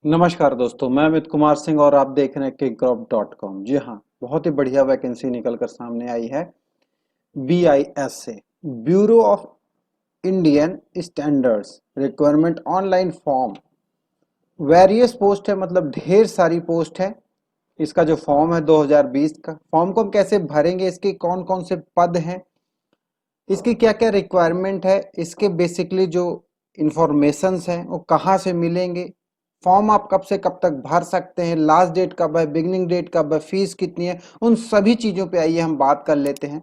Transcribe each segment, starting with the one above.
नमस्कार दोस्तों, मैं अमित कुमार सिंह और आप देख रहे हैं kickcrop.com। जी हाँ, बहुत ही बढ़िया वैकेंसी निकल कर सामने आई है। BIS से bureau of Indian standards requirement online form. Various post है, मतलब ढेर सारी पोस्ट है। इसका जो फॉर्म है 2020 का फॉर्म को हम कैसे भरेंगे, इसके कौन कौन से पद हैं, इसकी क्या क्या रिक्वायरमेंट है, इसके बेसिकली जो इंफॉर्मेशंस हैं वो कहाँ से मिलेंगे, फॉर्म आप कब से कब तक भर सकते हैं, लास्ट डेट कब है, बिगनिंग डेट कब है, फीस कितनी है, उन सभी चीज़ों पे आइए हम बात कर लेते हैं।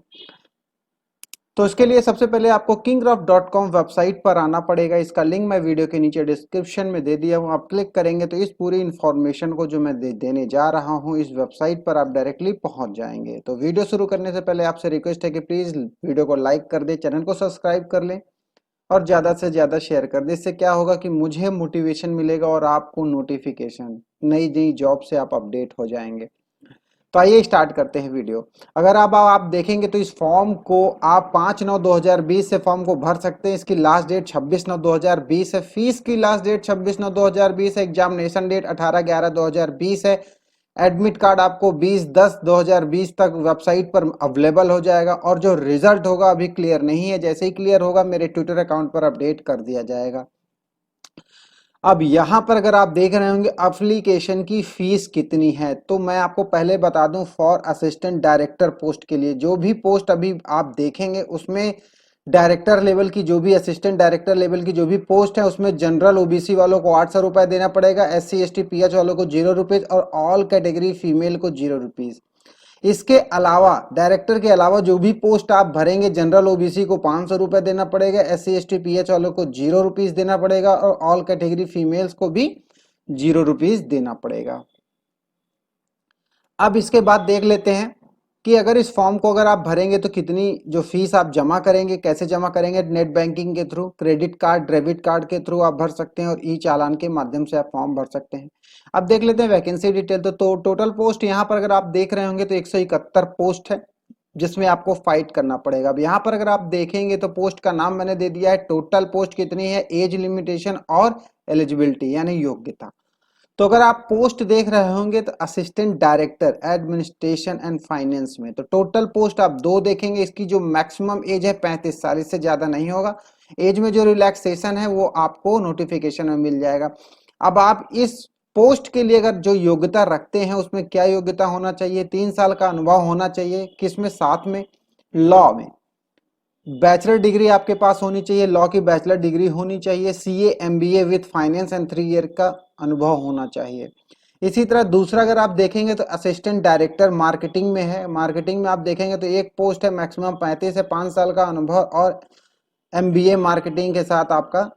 तो इसके लिए सबसे पहले आपको kickcrop.com वेबसाइट पर आना पड़ेगा। इसका लिंक मैं वीडियो के नीचे डिस्क्रिप्शन में दे दिया हूँ। आप क्लिक करेंगे तो इस पूरी इन्फॉर्मेशन को जो मैं देने जा रहा हूँ, इस वेबसाइट पर आप डायरेक्टली पहुँच जाएंगे। तो वीडियो शुरू करने से पहले आपसे रिक्वेस्ट है कि प्लीज़ वीडियो को लाइक कर दें, चैनल को सब्सक्राइब कर लें और ज़्यादा से ज़्यादा शेयर कर दें। इससे क्या होगा कि मुझे मोटिवेशन मिलेगा और आपको नोटिफिकेशन, नई नई जॉब से आप अपडेट हो जाएंगे। तो आइए स्टार्ट करते हैं वीडियो। अगर आप देखेंगे तो इस फॉर्म को आप 5/9/2020 से फॉर्म को भर सकते हैं। इसकी लास्ट डेट 26/9/2020 है। फीस की लास्ट डेट 26/9/2020 है। एग्जामिनेशन डेट 18/11/2020 है। एडमिट कार्ड आपको 20/10/2020 तक वेबसाइट पर अवेलेबल हो जाएगा और जो रिजल्ट होगा अभी क्लियर नहीं है। जैसे ही क्लियर होगा मेरे ट्विटर अकाउंट पर अपडेट कर दिया जाएगा। अब यहाँ पर अगर आप देख रहे होंगे एप्लीकेशन की फीस कितनी है, तो मैं आपको पहले बता दूं, फॉर असिस्टेंट डायरेक्टर पोस्ट के लिए जो भी पोस्ट अभी आप देखेंगे उसमें डायरेक्टर लेवल की, जो भी असिस्टेंट डायरेक्टर लेवल की जो भी पोस्ट है उसमें जनरल ओबीसी वालों को 800 रुपये देना पड़ेगा, SC ST PH वालों को 0 रुपीज और ऑल कैटेगरी फीमेल को 0 रुपीज। इसके अलावा डायरेक्टर के अलावा जो भी पोस्ट आप भरेंगे, जनरल ओबीसी को 500 रुपये देना पड़ेगा, SC ST PH वालों को 0 रुपीज देना पड़ेगा और ऑल कैटेगरी फीमेल्स को भी 0 रुपीज देना पड़ेगा। अब इसके बाद देख लेते हैं कि अगर इस फॉर्म को अगर आप भरेंगे तो कितनी जो फीस आप जमा करेंगे, कैसे जमा करेंगे। नेट बैंकिंग के through, credit card, debit card के थ्रू आप भर सकते हैं और ई चालान के माध्यम से आप फॉर्म भर सकते हैं। अब देख लेते हैं वैकेंसी डिटेल। तो टोटल पोस्ट यहाँ पर अगर आप देख रहे होंगे तो 171 पोस्ट है जिसमें आपको फाइट करना पड़ेगा। अब यहाँ पर अगर आप देखेंगे तो पोस्ट का नाम मैंने दे दिया है। टोटल पोस्ट कितनी है, एज लिमिटेशन और एलिजिबिलिटी यानी योग्यता। तो अगर आप पोस्ट देख रहे होंगे तो assistant director administration and finance में, तो टोटल पोस्ट आप 2 देखेंगे। इसकी जो मैक्सिमम एज है 35 साल, इससे ज्यादा नहीं होगा। एज में जो रिलैक्सेशन है वो आपको नोटिफिकेशन में मिल जाएगा। अब आप इस पोस्ट के लिए अगर जो योग्यता रखते हैं उसमें क्या योग्यता होना चाहिए, 3 साल का अनुभव होना चाहिए। किसमें, साथ में लॉ में बैचलर डिग्री आपके पास होनी चाहिए, लॉ की बैचलर डिग्री होनी चाहिए। CA MBA with finance and 3 year का अनुभव होना चाहिए। इसी तरह दूसरा अगर आप देखेंगे तो असिस्टेंट डायरेक्टर मार्केटिंग में है। मार्केटिंग में आप देखेंगे तो एक पोस्ट है, मैक्सिमम 35 से 5 साल का अनुभव और MBA मार्केटिंग के साथ आपका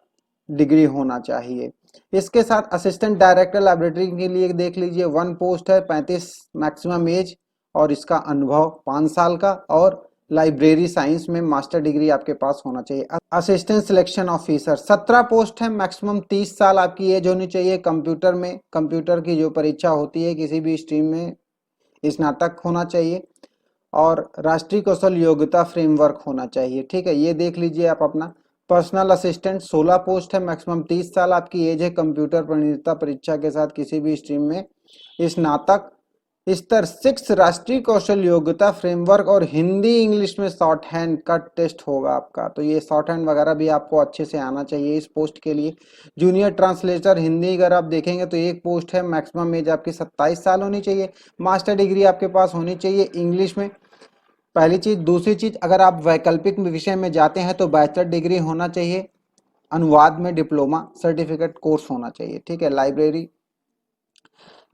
डिग्री होना चाहिए। इसके साथ असिस्टेंट डायरेक्टर लाइब्रेरी के लिए देख लीजिए, 1 पोस्ट है, 35 मैक्सिमम एज और इसका अनुभव 5 साल का और लाइब्रेरी साइंस में मास्टर डिग्री आपके पास होना चाहिए। असिस्टेंट सिलेक्शन ऑफिसर 17 पोस्ट है, मैक्सिमम 30 साल आपकी एज होनी चाहिए। कंप्यूटर में, कंप्यूटर की जो परीक्षा होती है किसी भी स्ट्रीम में, स्नातक होना चाहिए और राष्ट्रीय कौशल योग्यता फ्रेमवर्क होना चाहिए। ठीक है, ये देख लीजिए आप अपना। पर्सनल असिस्टेंट 16 पोस्ट है, मैक्सिमम 30 साल आपकी एज है। कंप्यूटर परिणीता परीक्षा के साथ किसी भी स्ट्रीम में स्नातक। स्तर 6 राष्ट्रीय कौशल योग्यता फ्रेमवर्क और हिंदी इंग्लिश में शॉर्ट हैंड का टेस्ट होगा आपका। तो ये शॉर्ट हैंड वगैरह भी आपको अच्छे से आना चाहिए इस पोस्ट के लिए। जूनियर ट्रांसलेटर हिंदी अगर आप देखेंगे तो एक पोस्ट है, मैक्सिमम एज आपकी 27 साल होनी चाहिए। मास्टर डिग्री आपके पास होनी चाहिए इंग्लिश में, पहली चीज। दूसरी चीज, अगर आप वैकल्पिक विषय में जाते हैं तो बैचलर डिग्री होना चाहिए। अनुवाद में डिप्लोमा सर्टिफिकेट कोर्स होना चाहिए। ठीक है,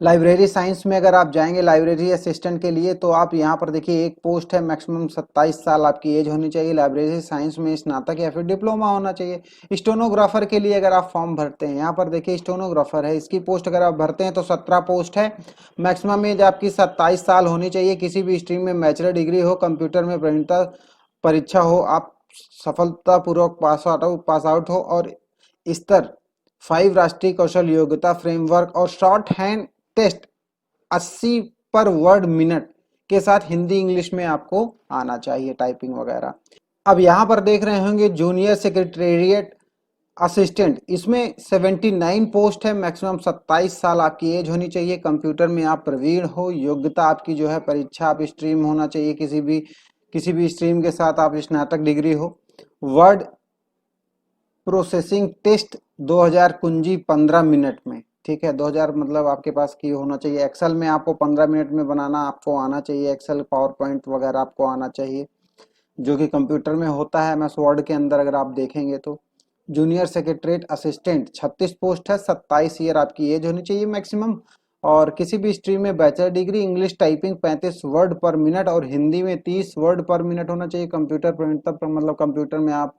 लाइब्रेरी साइंस में अगर आप जाएंगे लाइब्रेरी असिस्टेंट के लिए तो आप यहाँ पर देखिए एक पोस्ट है, मैक्सिमम 27 साल आपकी एज होनी चाहिए। लाइब्रेरी साइंस में स्नातक या फिर डिप्लोमा होना चाहिए। स्टेनोग्राफर के लिए अगर आप फॉर्म भरते हैं, यहाँ पर देखिए स्टेनोग्राफर है, इसकी पोस्ट अगर आप भरते हैं तो 17 पोस्ट है, मैक्सिमम एज आपकी 27 साल होनी चाहिए। किसी भी स्ट्रीम में बैचलर डिग्री हो, कंप्यूटर में प्रवीणता परीक्षा हो, आप सफलतापूर्वक पास आउट हो और स्तर 5 राष्ट्रीय कौशल योग्यता फ्रेमवर्क और शॉर्ट हैंड टेस्ट 80 पर वर्ड मिनट के साथ हिंदी इंग्लिश में आपको आना चाहिए, टाइपिंग वगैरह। अब यहाँ पर देख रहे होंगे जूनियर सेक्रेटेरिएट असिस्टेंट, इसमें 79 पोस्ट है, मैक्सिमम 27 साल आपकी एज होनी चाहिए, कंप्यूटर में आप प्रवीण हो, योग्यता आपकी जो है परीक्षा आप स्ट्रीम होना चाहिए, किसी भी स्ट्रीम के साथ आप स्नातक डिग्री हो। वर्ड प्रोसेसिंग टेस्ट 2000 कुंजी 15 मिनट में, ठीक है, 2000 मतलब आपके पास की होना चाहिए। एक्सेल में आपको 15 मिनट में बनाना आपको आना चाहिए, एक्सेल पावर पॉइंट वगैरह आपको आना चाहिए, जो कि कंप्यूटर में होता है एमएस वर्ड के अंदर अगर आप देखेंगे तो। जूनियर सेक्रेटरीट असिस्टेंट 36 पोस्ट है, 27 ईयर आपकी एज होनी चाहिए मैक्सिमम, और किसी भी स्ट्रीम में bachelor degree, English typing 35 word पर मिनट और हिंदी में 30 वर्ड पर मिनट होना चाहिए। कंप्यूटर प्रवीणता मतलब कंप्यूटर में आप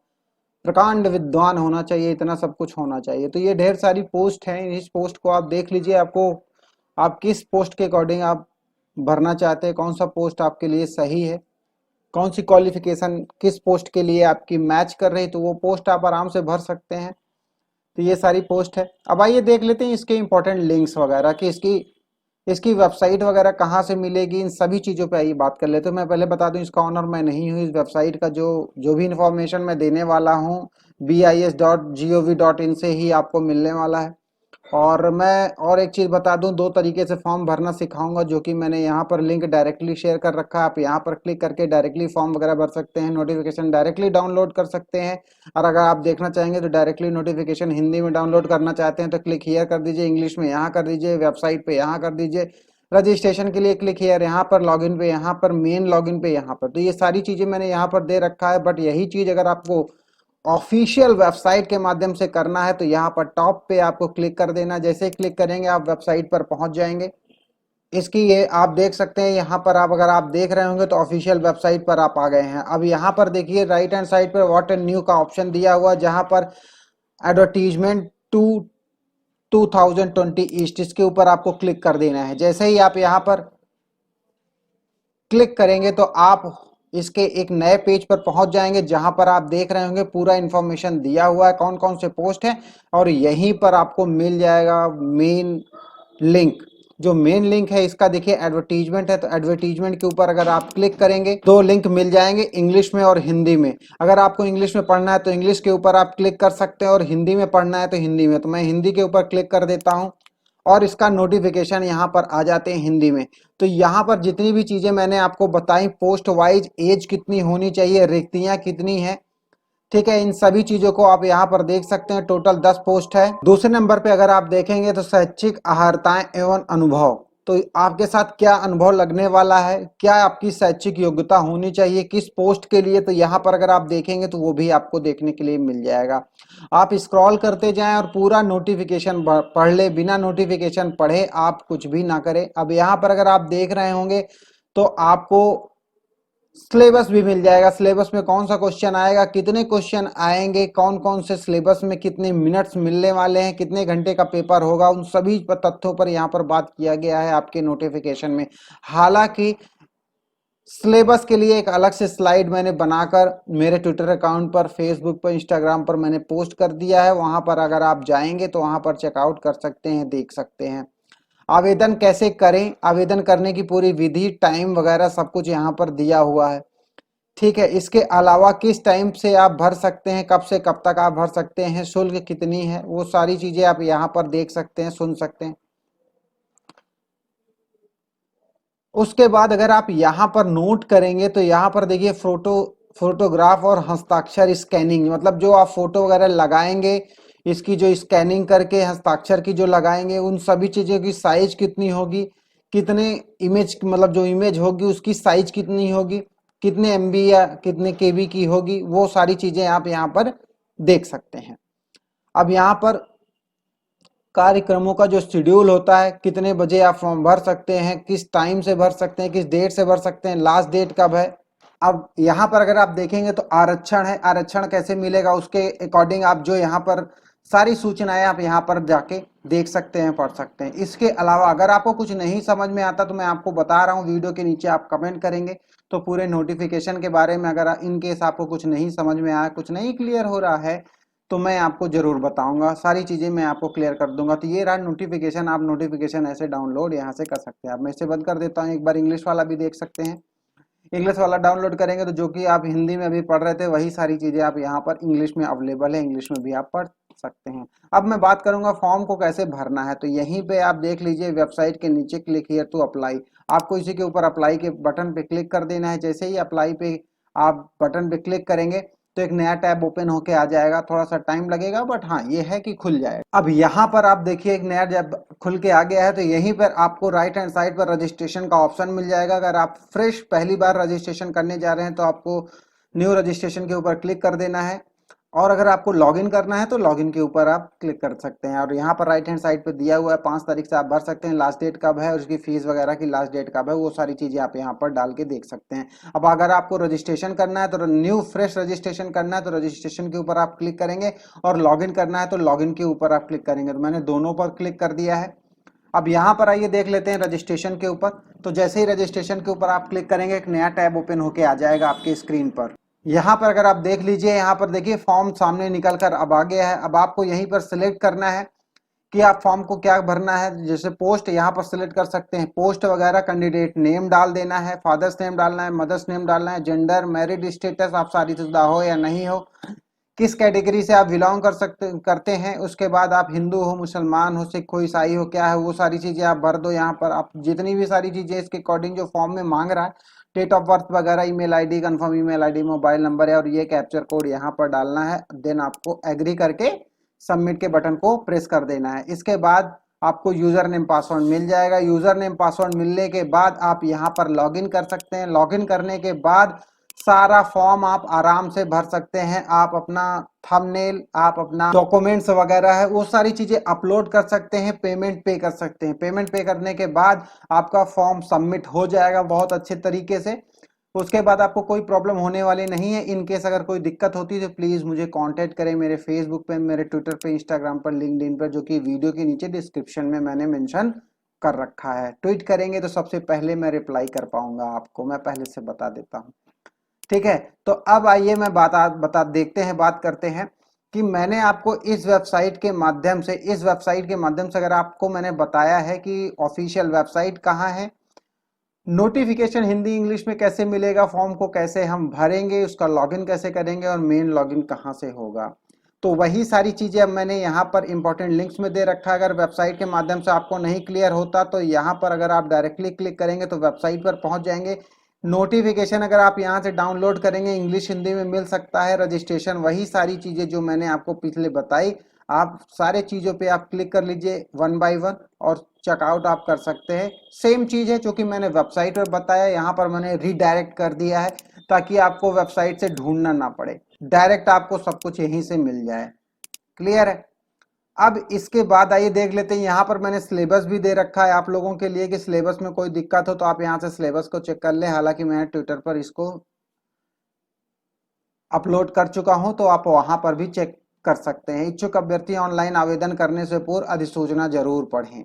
प्रकांड विद्वान होना चाहिए, इतना सब कुछ होना चाहिए। तो ये ढेर सारी पोस्ट हैं, इस पोस्ट को आप देख लीजिए, आपको आप किस पोस्ट के अकॉर्डिंग आप भरना चाहते हैं, कौन सा पोस्ट आपके लिए सही है, कौन सी क्वालिफिकेशन किस पोस्ट के लिए आपकी मैच कर रही, तो वो पोस्ट आप आराम से भर सकते हैं। तो ये सारी पोस्ट है। अब आइए देख लेते हैं इसके इंपॉर्टेंट लिंक्स वगैरह कि इसकी इसकी वेबसाइट वगैरह कहाँ से मिलेगी, इन सभी चीज़ों पे आइए बात कर लेते हैं। मैं पहले बता दूं इसका ऑनर मैं नहीं हूँ, इस वेबसाइट का जो भी इंफॉर्मेशन मैं देने वाला हूँ bis.gov.in से ही आपको मिलने वाला है। और मैं और एक चीज़ बता दूं, दो तरीके से फॉर्म भरना सिखाऊंगा, जो कि मैंने यहाँ पर लिंक डायरेक्टली शेयर कर रखा है। आप यहाँ पर क्लिक करके डायरेक्टली फॉर्म वगैरह भर सकते हैं, नोटिफिकेशन डायरेक्टली डाउनलोड कर सकते हैं। और अगर आप देखना चाहेंगे तो डायरेक्टली नोटिफिकेशन हिंदी में डाउनलोड करना चाहते हैं तो क्लिक हियर कर दीजिए, इंग्लिश में यहाँ कर दीजिए, वेबसाइट पे यहाँ कर दीजिए, रजिस्ट्रेशन के लिए क्लिक हियर यहाँ पर, लॉगिन पे यहाँ पर, मेन लॉगिन पे यहाँ पर। तो ये सारी चीज़ें मैंने यहाँ पर दे रखा है। बट यही चीज़ अगर आपको ऑफिशियल वेबसाइट के माध्यम से करना है तो यहाँ पर टॉप पे आपको क्लिक कर देना। जैसे ही क्लिक करेंगे आप वेबसाइट पर पहुंच जाएंगे। इसकी ये आप देख सकते हैं, यहाँ पर आप अगर आप देख रहे होंगे तो ऑफिशियल वेबसाइट पर आप आ गए हैं। अब यहाँ पर देखिए राइट हैंड साइड पर व्हाट एंड न्यू का ऑप्शन दिया हुआ, जहाँ पर एडवर्टीजमेंट टू 2020 ईस्ट, इसके ऊपर आपको क्लिक कर देना है। जैसे ही आप यहाँ पर क्लिक करेंगे तो आप इसके एक नए पेज पर पहुंच जाएंगे, जहां पर आप देख रहे होंगे पूरा इंफॉर्मेशन दिया हुआ है, कौन कौन से पोस्ट हैं, और यहीं पर आपको मिल जाएगा मेन लिंक। जो मेन लिंक है इसका देखिए एडवर्टीजमेंट है, तो एडवर्टीजमेंट के ऊपर अगर आप क्लिक करेंगे दो लिंक मिल जाएंगे, इंग्लिश में और हिंदी में। अगर आपको इंग्लिश में पढ़ना है तो इंग्लिश के ऊपर आप क्लिक कर सकते हैं, और हिंदी में पढ़ना है तो हिंदी में। तो मैं हिंदी के ऊपर क्लिक कर देता हूं और इसका नोटिफिकेशन यहाँ पर आ जाते हैं हिंदी में। तो यहाँ पर जितनी भी चीजें मैंने आपको बताई, पोस्ट वाइज एज कितनी होनी चाहिए, रिक्तियां कितनी हैं, ठीक है, इन सभी चीजों को आप यहाँ पर देख सकते हैं। टोटल 10 पोस्ट है। दूसरे नंबर पे अगर आप देखेंगे तो शैक्षिक अहर्ताएं एवं अनुभव, तो आपके साथ क्या अनुभव लगने वाला है, क्या आपकी शैक्षिक योग्यता होनी चाहिए, किस पोस्ट के लिए, तो यहाँ पर अगर आप देखेंगे तो वो भी आपको देखने के लिए मिल जाएगा। आप स्क्रॉल करते जाएं और पूरा नोटिफिकेशन पढ़ ले, बिना नोटिफिकेशन पढ़े आप कुछ भी ना करें। अब यहाँ पर अगर आप देख रहे होंगे तो आपको सिलेबस भी मिल जाएगा। सिलेबस में कौन सा क्वेश्चन आएगा, कितने क्वेश्चन आएंगे, कौन कौन से सिलेबस में कितने मिनट्स मिलने वाले हैं, कितने घंटे का पेपर होगा, उन सभी तथ्यों पर यहाँ पर बात किया गया है आपके नोटिफिकेशन में। हालांकि सिलेबस के लिए एक अलग से स्लाइड मैंने बनाकर मेरे ट्विटर अकाउंट पर, फेसबुक पर, इंस्टाग्राम पर मैंने पोस्ट कर दिया है। वहां पर अगर आप जाएंगे तो वहां पर चेकआउट कर सकते हैं, देख सकते हैं। आवेदन कैसे करें, आवेदन करने की पूरी विधि, टाइम वगैरह सब कुछ यहाँ पर दिया हुआ है, ठीक है। इसके अलावा किस टाइम से आप भर सकते हैं, कब से कब तक आप भर सकते हैं, शुल्क कितनी है, वो सारी चीजें आप यहाँ पर देख सकते हैं, सुन सकते हैं। उसके बाद अगर आप यहाँ पर नोट करेंगे तो यहाँ पर देखिए फोटोग्राफ और हस्ताक्षर स्कैनिंग, मतलब जो आप फोटो वगैरह लगाएंगे, इसकी जो स्कैनिंग करके हस्ताक्षर की जो लगाएंगे, उन सभी चीज़ों की साइज कितनी होगी, कितने इमेज मतलब जो इमेज होगी उसकी साइज कितनी होगी, कितने एमबी या कितने केबी की होगी, वो सारी चीज़ें आप यहाँ पर देख सकते हैं। अब यहाँ पर कार्यक्रमों का जो शेड्यूल होता है, कितने बजे आप फॉर्म भर सकते हैं, किस टाइम से भर सकते हैं, किस डेट से भर सकते हैं, लास्ट डेट कब है। अब यहाँ पर अगर आप देखेंगे तो आरक्षण है, आरक्षण कैसे मिलेगा उसके अकॉर्डिंग आप जो यहाँ पर सारी सूचनाएं आप यहाँ पर जाके देख सकते हैं, पढ़ सकते हैं। इसके अलावा अगर आपको कुछ नहीं समझ में आता तो मैं आपको बता रहा हूँ, वीडियो के नीचे आप कमेंट करेंगे तो पूरे नोटिफिकेशन के बारे में अगर इन केस आपको कुछ नहीं समझ में आया, कुछ नहीं क्लियर हो रहा है, तो मैं आपको जरूर बताऊंगा, सारी चीजें मैं आपको क्लियर कर दूंगा। तो ये रहा नोटिफिकेशन, आप नोटिफिकेशन ऐसे डाउनलोड यहाँ से कर सकते हैं। अब मैं इसे बंद कर देता हूँ, एक बार इंग्लिश वाला भी देख सकते हैं। इंग्लिश वाला डाउनलोड करेंगे तो जो कि आप हिंदी में अभी पढ़ रहे थे वही सारी चीजें आप यहाँ पर इंग्लिश में अवेलेबल है, इंग्लिश में भी आप पढ़ सकते हैं। अब मैं बात करूंगा फॉर्म को कैसे भरना है। तो यहीं पे आप देख लीजिए वेबसाइट के नीचे क्लिक हियर टू अप्लाई, आपको इसी के ऊपर अप्लाई के बटन पे क्लिक कर देना है। जैसे ही अप्लाई पे आप बटन पे क्लिक करेंगे तो एक नया टैब ओपन होके आ जाएगा, थोड़ा सा टाइम लगेगा बट हाँ ये है कि खुल जाएगा। अब यहाँ पर आप देखिए एक नया टैब खुल के आ गया है। तो यहीं पर आपको राइट हैंड साइड पर रजिस्ट्रेशन का ऑप्शन मिल जाएगा। अगर आप फ्रेश पहली बार रजिस्ट्रेशन करने जा रहे हैं तो आपको न्यू रजिस्ट्रेशन के ऊपर क्लिक कर देना है, और अगर आपको लॉगिन करना है तो लॉगिन के ऊपर आप क्लिक कर सकते हैं। और यहाँ पर राइट हैंड साइड पे दिया हुआ है 5 तारीख से आप भर सकते हैं, लास्ट डेट कब है, उसकी फीस वगैरह की लास्ट डेट कब है, वो सारी चीजें आप यहाँ पर डाल के देख सकते हैं। अब अगर आपको रजिस्ट्रेशन करना है तो न्यू फ्रेश रजिस्ट्रेशन करना है तो रजिस्ट्रेशन के ऊपर आप क्लिक करेंगे, और लॉगिन करना है तो लॉगिन के ऊपर आप क्लिक करेंगे। तो मैंने दोनों पर क्लिक कर दिया है। अब यहाँ पर आइए देख लेते हैं रजिस्ट्रेशन के ऊपर। तो जैसे ही रजिस्ट्रेशन के ऊपर आप क्लिक करेंगे एक नया टैब ओपन होके आ जाएगा आपकी स्क्रीन पर। यहाँ पर अगर आप देख लीजिए, यहाँ पर देखिए फॉर्म सामने निकल कर अब आ गया है। अब आपको यहीं पर सिलेक्ट करना है कि आप फॉर्म को क्या भरना है। जैसे पोस्ट यहाँ पर सिलेक्ट कर सकते हैं, पोस्ट वगैरह, कैंडिडेट नेम डाल देना है, फादर्स नेम डालना है, मदर्स नेम डालना है, जेंडर, मैरिड स्टेटस आप शादीशुदा हो या नहीं हो, किस कैटेगरी से आप बिलोंग करते हैं, उसके बाद आप हिंदू हो, मुसलमान हो, सिख हो, ईसाई हो, क्या है वो सारी चीजें आप भर दो। यहाँ पर आप जितनी भी सारी चीजें इसके अकॉर्डिंग जो फॉर्म में मांग रहा है, डेट ऑफ बर्थ वगैरह, email ID, confirm email ID, mobile number है, और ये कैप्चर कोड यहाँ पर डालना है। देन आपको एग्री करके सबमिट के बटन को प्रेस कर देना है। इसके बाद आपको यूजर नेम पासवर्ड मिल जाएगा। यूजर नेम पासवर्ड मिलने के बाद आप यहाँ पर लॉगिन कर सकते हैं। लॉगिन करने के बाद सारा फॉर्म आप आराम से भर सकते हैं। आप अपना थंबनेल, आप अपना डॉक्यूमेंट्स वगैरह है वो सारी चीजें अपलोड कर सकते हैं, पेमेंट पे कर सकते हैं। पेमेंट पे करने के बाद आपका फॉर्म सबमिट हो जाएगा बहुत अच्छे तरीके से। उसके बाद आपको कोई प्रॉब्लम होने वाली नहीं है। इन केस अगर कोई दिक्कत होती है तो प्लीज मुझे कांटेक्ट करें मेरे फेसबुक पे, मेरे ट्विटर पे, इंस्टाग्राम पर, लिंक्डइन पर, जो कि वीडियो के नीचे डिस्क्रिप्शन में मैंने मेंशन कर रखा है। ट्वीट करेंगे तो सबसे पहले मैं रिप्लाई कर पाऊंगा आपको, मैं पहले से बता देता हूँ। ठीक है, तो अब आइए मैं बता देखते हैं, बात करते हैं कि मैंने आपको इस वेबसाइट के माध्यम से, अगर आपको मैंने बताया है कि ऑफिशियल वेबसाइट कहाँ है, नोटिफिकेशन हिंदी इंग्लिश में कैसे मिलेगा, फॉर्म को कैसे हम भरेंगे, उसका लॉगिन कैसे करेंगे, और मेन लॉगिन कहाँ से होगा, तो वही सारी चीजें अब मैंने यहाँ पर इंपॉर्टेंट लिंक्स में दे रखा है। अगर वेबसाइट के माध्यम से आपको नहीं क्लियर होता तो यहाँ पर अगर आप डायरेक्टली क्लिक करेंगे तो वेबसाइट पर पहुंच जाएंगे। नोटिफिकेशन अगर आप यहाँ से डाउनलोड करेंगे इंग्लिश हिंदी में मिल सकता है। रजिस्ट्रेशन वही सारी चीजें जो मैंने आपको पिछले बताई, आप सारे चीजों पे आप क्लिक कर लीजिए वन बाय वन और चेकआउट आप कर सकते हैं। सेम चीज है जो कि मैंने वेबसाइट पर बताया, यहाँ पर मैंने रीडायरेक्ट कर दिया है ताकि आपको वेबसाइट से ढूंढना ना पड़े, डायरेक्ट आपको सब कुछ यहीं से मिल जाए। क्लियर है। अब इसके बाद आइए देख लेते हैं, यहाँ पर मैंने सिलेबस भी दे रखा है आप लोगों के लिए कि सिलेबस में कोई दिक्कत हो तो आप यहाँ से सिलेबस को चेक कर ले। हालांकि मैं ट्विटर पर इसको अपलोड कर चुका हूं तो आप वहां पर भी चेक कर सकते हैं। इच्छुक अभ्यर्थी ऑनलाइन आवेदन करने से पूर्व अधिसूचना जरूर पढ़ें।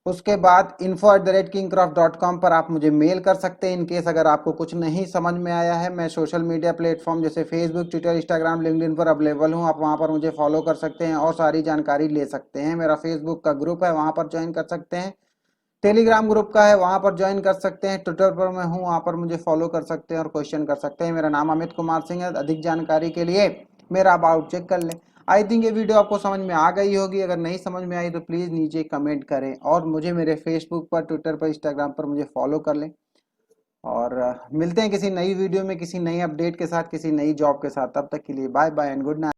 उसके बाद info@kingcraft.com पर आप मुझे मेल कर सकते हैं। इनकेस अगर आपको कुछ नहीं समझ में आया है, मैं सोशल मीडिया प्लेटफॉर्म जैसे फेसबुक, ट्विटर, इंस्टाग्राम, लिंक्डइन पर अवेलेबल हूं। आप वहां पर मुझे फॉलो कर सकते हैं और सारी जानकारी ले सकते हैं। मेरा फेसबुक का ग्रुप है, वहां पर ज्वाइन कर सकते हैं। टेलीग्राम ग्रुप का है, वहां पर ज्वाइन कर सकते हैं। ट्विटर पर मैं हूं, वहां पर मुझे फॉलो कर सकते हैं और क्वेश्चन कर सकते हैं। मेरा नाम अमित कुमार सिंह है। अधिक जानकारी के लिए मेरा अबाउट चेक कर लें। आई थिंक ये वीडियो आपको समझ में आ गई होगी। अगर नहीं समझ में आई तो प्लीज़ नीचे कमेंट करें और मुझे मेरे फेसबुक पर, ट्विटर पर, इंस्टाग्राम पर मुझे फॉलो कर लें। और मिलते हैं किसी नई वीडियो में, किसी नई अपडेट के साथ, किसी नई जॉब के साथ। तब तक के लिए bye bye and good night.